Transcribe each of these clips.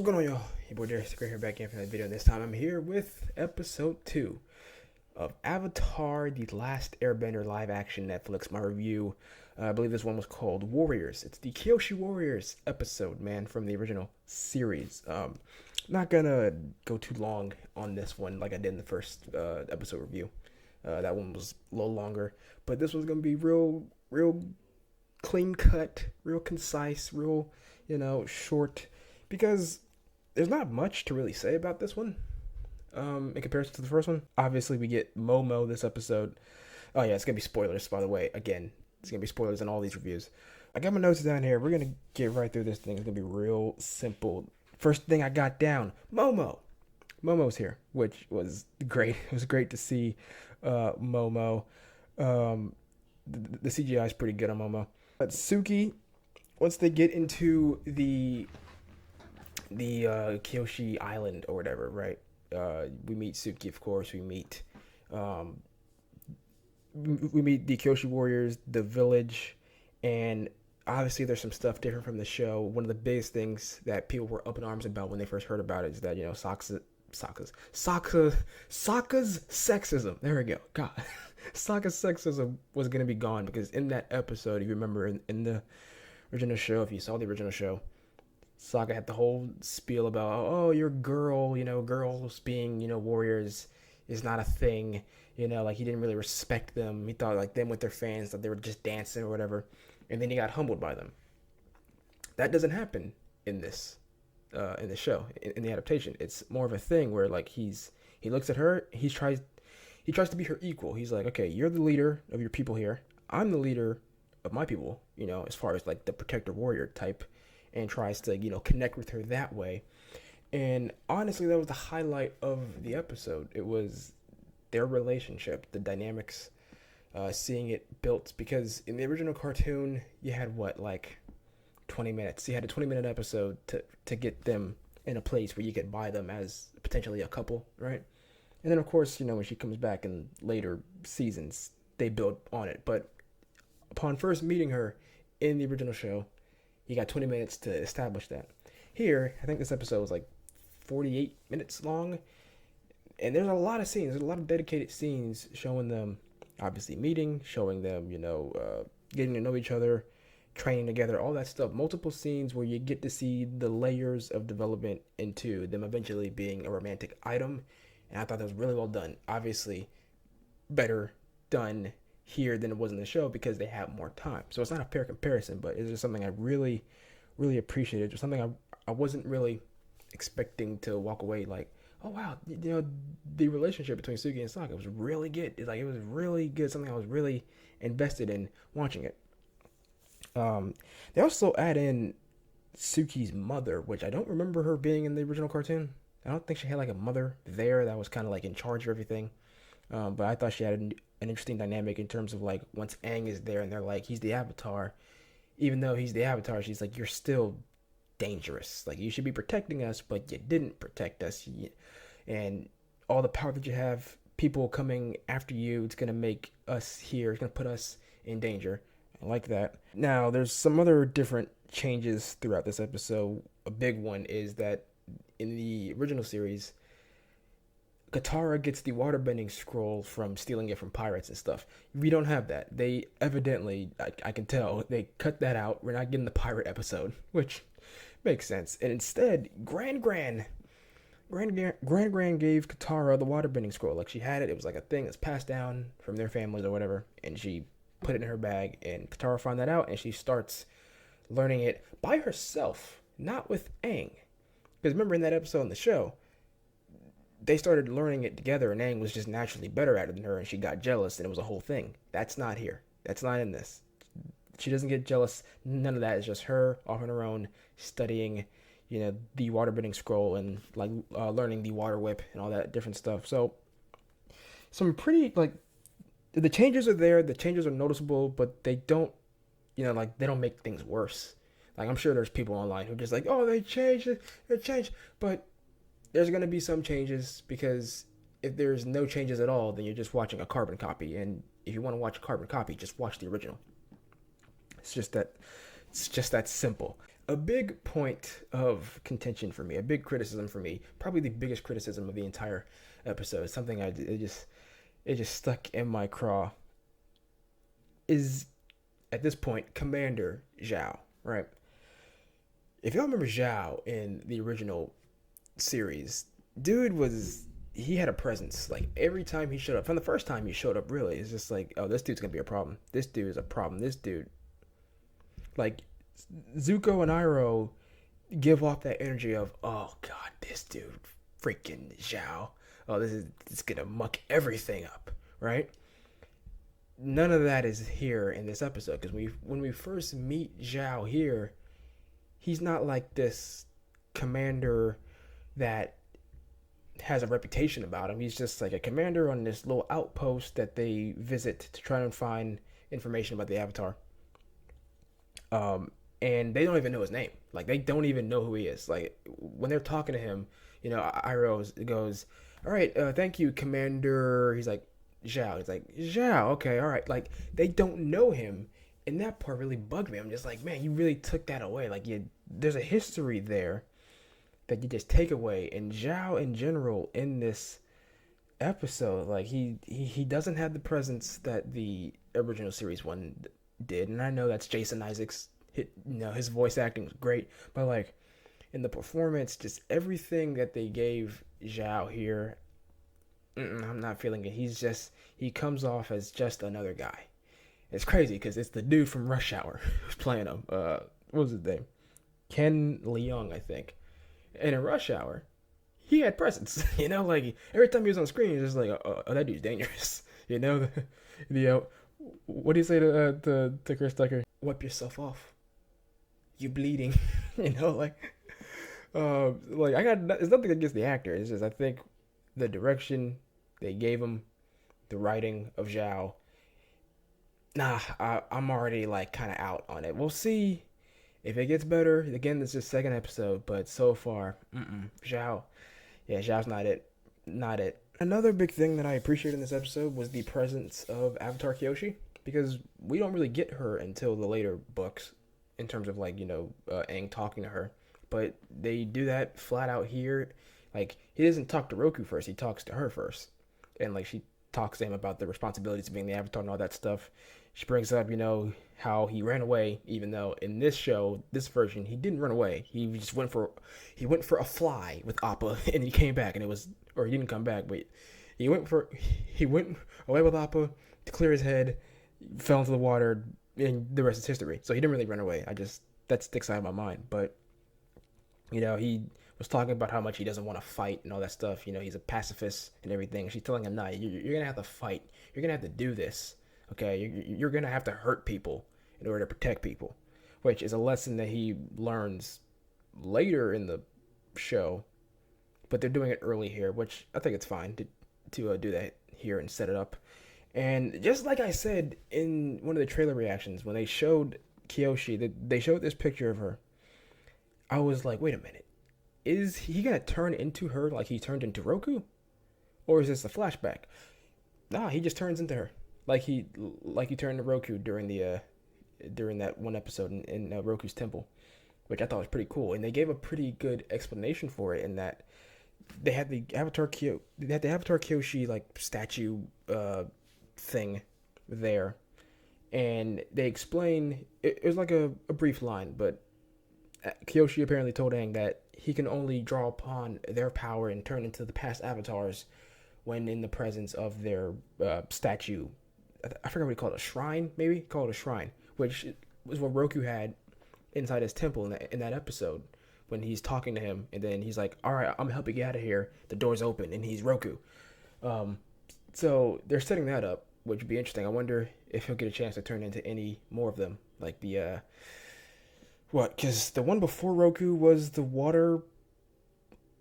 going on, y'all? Your boy Darius here back in for that video. This time I'm here with episode 2 of Avatar: The Last Airbender live action Netflix. My review, I believe this one was called Warriors. It's the Kyoshi Warriors episode, man, from the original series. Not gonna go too long on this one like I did in the first episode review. That one was a little longer, but this one's gonna be real clean cut, real concise, real, short, because there's not much to really say about this one in comparison to the first one. Obviously, we get Momo this episode. Oh yeah, it's gonna be spoilers, by the way. Again, it's gonna be spoilers in all these reviews. I got my notes down here. We're gonna get right through this thing. It's gonna be real simple. First thing I got down, Momo. Momo's here, which was great. It was great to see Momo. The CGI is pretty good on Momo. But Suki, once they get into the Kyoshi Island or whatever, right? We meet Suki, of course. We meet the Kyoshi Warriors, the village, and obviously there's some stuff different from the show. One of the biggest things that people were up in arms about when they first heard about it is that, Sokka's sexism. There we go. God. Sokka's sexism was going to be gone because in that episode, if you remember in the original show, if you saw the original show, Sokka had the whole spiel about, oh, you're a girl, girls being, warriors is not a thing. Like he didn't really respect them. He thought like them with their fans, that they were just dancing or whatever. And then he got humbled by them. That doesn't happen in this, in the show, in the adaptation. It's more of a thing where like he looks at her, he tries to be her equal. He's like, okay, you're the leader of your people here. I'm the leader of my people, as far as like the protector warrior type, and tries to, connect with her that way. And honestly, that was the highlight of the episode. It was their relationship, the dynamics, seeing it built, because in the original cartoon, you had 20 minutes. You had a 20-minute episode to get them in a place where you could buy them as potentially a couple, right? And then, of course, when she comes back in later seasons, they build on it. But upon first meeting her in the original show, you got 20 minutes to establish that. Here, I think this episode was like 48 minutes long. And there's a lot of scenes. There's a lot of dedicated scenes showing them, obviously, meeting, showing them, getting to know each other, training together, all that stuff. Multiple scenes where you get to see the layers of development into them eventually being a romantic item. And I thought that was really well done. Obviously, better done here than it was in the show because they have more time. So it's not a fair comparison, but it's just something I really, really appreciated. Just something I wasn't really expecting to walk away like, oh wow, the relationship between Suki and Sokka was really good. It was really good. Something I was really invested in watching it. They also add in Suki's mother, which I don't remember her being in the original cartoon. I don't think she had like a mother there that was kind of like in charge of everything. But I thought she had an interesting dynamic in terms of like once Aang is there and they're like, he's the Avatar. Even though he's the Avatar, she's like, you're still dangerous. Like you should be protecting us, but you didn't protect us. And all the power that you have, people coming after you, it's going to make us here. It's going to put us in danger. I like that. Now, there's some other different changes throughout this episode. A big one is that in the original series, Katara gets the waterbending scroll from stealing it from pirates and stuff. We don't have that. They evidently, I can tell, they cut that out. We're not getting the pirate episode, which makes sense. And instead, Grand gave Katara the waterbending scroll. Like she had it. It was like a thing that's passed down from their families or whatever. And she put it in her bag. And Katara found that out. And she starts learning it by herself, not with Aang. Because remember in that episode in the show, they started learning it together and Aang was just naturally better at it than her and she got jealous and it was a whole thing. That's not here. That's not in this. She doesn't get jealous. None of that. It's just her off on her own studying, the waterbending scroll and learning the water whip and all that different stuff. So some pretty the changes are there. The changes are noticeable, but they don't, they don't make things worse. Like I'm sure there's people online who are just like, oh, they changed. But there's going to be some changes because if there's no changes at all, then you're just watching a carbon copy. And if you want to watch a carbon copy, just watch the original. It's just that simple. a big point of contention for me, a big criticism for me, probably the biggest criticism of the entire episode, something it just stuck in my craw, is at this point Commander Zhao, right? If y'all remember Zhao in the original series, dude he had a presence. Like every time he showed up, from the first time he showed up, really, it's just like, oh, this dude's gonna be a problem. This dude is a problem. This dude, like, Zuko and Iroh give off that energy of, oh god, this dude, freaking Zhao. Oh, it's gonna muck everything up, right? None of that is here in this episode because when we first meet Zhao here, he's not like this commander that has a reputation about him. He's just like a commander on this little outpost that they visit to try and find information about the Avatar. And they don't even know his name. Like they don't even know who he is. Like when they're talking to him, Iroh goes, "All right, thank you, Commander." He's like, "Zhao." He's like, "Zhao." Okay, all right. Like they don't know him, and that part really bugged me. I'm just like, man, you really took that away. Like there's a history there that you just take away. And Zhao in general in this episode, like he doesn't have the presence that the original series one did. And I know that's Jason Isaacs. His voice acting was great, but like in the performance, just everything that they gave Zhao here, I'm not feeling it. He comes off as just another guy. It's crazy because it's the dude from Rush Hour who's playing him. What was his name? Ken Leung, I think. And in Rush Hour, he had presence. Like every time he was on screen, he was just like, oh, that dude's dangerous. What do you say to Chris Tucker? Wipe yourself off. You bleeding. Like I got, it's nothing against the actor. It's just I think the direction they gave him, the writing of Zhao. I'm already like kind of out on it. We'll see if it gets better. Again, this is the second episode, but so far, Zhao. Yeah, Zhao's not it. Another big thing that I appreciated in this episode was the presence of Avatar Kyoshi, because we don't really get her until the later books in terms of like, Aang talking to her. But they do that flat out here. Like, he doesn't talk to Roku first, he talks to her first. And like she talks to him about the responsibilities of being the Avatar and all that stuff. She brings up, how he ran away, even though in this show, this version, he didn't run away. He just went for a fly with Appa, and he came back, and he didn't come back, but he went away with Appa to clear his head, fell into the water, and the rest is history. So he didn't really run away. That sticks out of my mind. But he was talking about how much he doesn't want to fight and all that stuff. He's a pacifist and everything. She's telling him, "Nah, you're gonna have to fight. You're gonna have to do this. Okay, you're gonna have to hurt people in order to protect people," which is a lesson that he learns later in the show. But they're doing it early here, which I think it's fine to do that here and set it up. And just like I said in one of the trailer reactions, when they showed Kyoshi, they showed this picture of her, I was like, wait a minute. Is he going to turn into her like he turned into Roku? Or is this a flashback? Nah, he just turns into her. Like he turned to Roku during that one episode in Roku's temple, which I thought was pretty cool. And they gave a pretty good explanation for it in that they had the Avatar Kyoshi like statue thing there, and they explain it was like a brief line, but Kyoshi apparently told Aang that he can only draw upon their power and turn into the past avatars when in the presence of their statue. I forget what he called it, a shrine, maybe? Called a shrine, which was what Roku had inside his temple in that episode when he's talking to him, and then he's like, all right, I'm gonna help you get out of here. The door's open, and he's Roku. So they're setting that up, which would be interesting. I wonder if he'll get a chance to turn into any more of them, like the because the one before Roku was the water.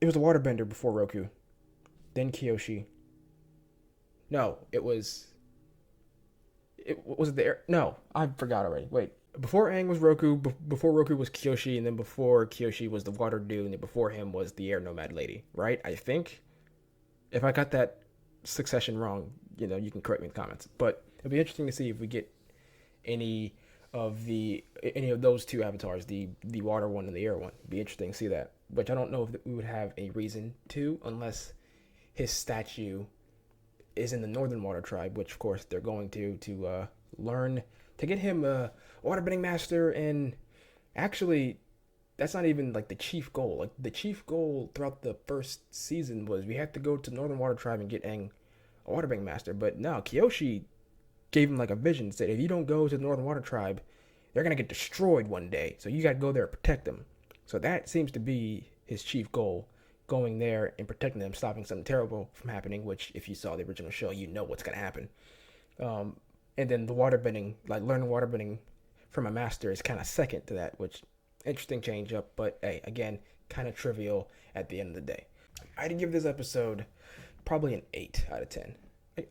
It was a waterbender before Roku, then Kyoshi. No, it was the air. No, I forgot already. Wait, before Aang was Roku, before Roku was Kyoshi, and then before Kyoshi was the water dude, and then before him was the air nomad lady. Right? I think. If I got that succession wrong, you can correct me in the comments. But it'll be interesting to see if we get any of the any of those two avatars, the water one and the air one. It'd be interesting to see that. Which I don't know if we would have a reason to, unless his statue is in the Northern Water Tribe, which of course they're going to learn to get him a waterbending master. And actually, that's not even like the chief goal. Like the chief goal throughout the first season was we had to go to Northern Water Tribe and get Aang a waterbending master. But no, Kyoshi gave him like a vision, said if you don't go to the Northern Water Tribe, they're gonna get destroyed one day. So you gotta go there and protect them. So that seems to be his chief goal, going there and protecting them, stopping something terrible from happening, which if you saw the original show, you know what's gonna happen. And then the waterbending, like learning waterbending from a master is kind of second to that, which interesting change up, but hey, again, kind of trivial at the end of the day. I'd give this episode probably an 8 out of 10.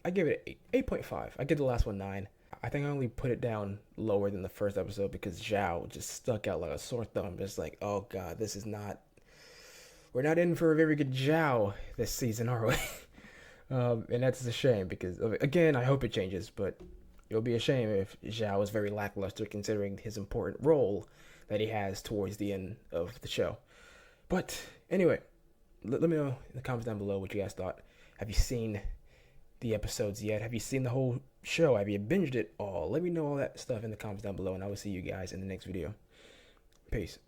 I give it an 8, 8.5. I give the last one 9. I think I only put it down lower than the first episode because Zhao just stuck out like a sore thumb. Just like, oh god, this is not. We're not in for a very good Zhao this season, are we? And that's a shame because, again, I hope it changes, but it'll be a shame if Zhao is very lackluster considering his important role that he has towards the end of the show. But anyway, let me know in the comments down below what you guys thought. Have you seen the episodes yet? Have you seen the whole show? Have you binged it all? Let me know all that stuff in the comments down below, and I will see you guys in the next video. Peace.